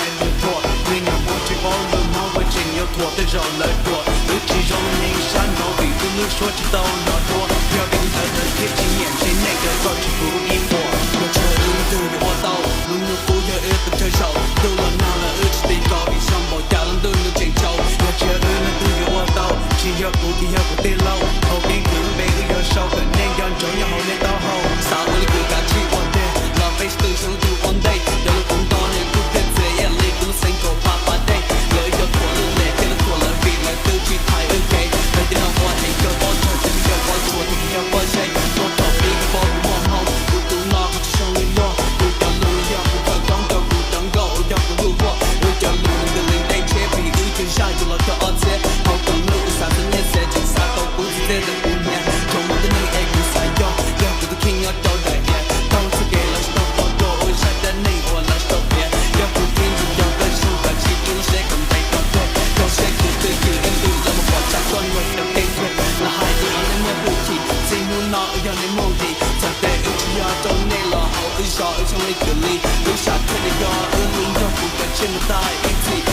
日落，对那我去包了马我真要脱的绕了多，尤其让你山高比不能说知道那多，不要跟他的贴近眼睛那个高起不一波，我这人都有我到，路路不要一不太少，都了拿了二十的高比上报家人都能见着，我这人都有我到，只要不给要不得老，后边可能每个要少个那样重要后面到后，撒我的国家去我的，老辈是对象都 one day， 要了风刀的不得这样累，不能生口怕怕day，了要拖了累，给了拖了比了都去太 OK， 来点让我那个包车，这个要包错，这个要包谁，多逃避个包不往后，不懂那个就上了药，不要路要不可刚的不当够，要不路过，有条路的领带切皮，有条下有了条二切，好刚路啥子那些就啥都不是这的五年，从我的那个 A 股啥药，要不都听要到的耶，到处给了是到多多，我下的那我来是到别，要不听就要跟上的，其中谁更被到对，到谁就对有人路，那么我家关我的对对，那孩子让你们不提，进入那要你梦里，在对一起要到内了，好一少一成为个例，留下天的要二零要不敢见得大一起。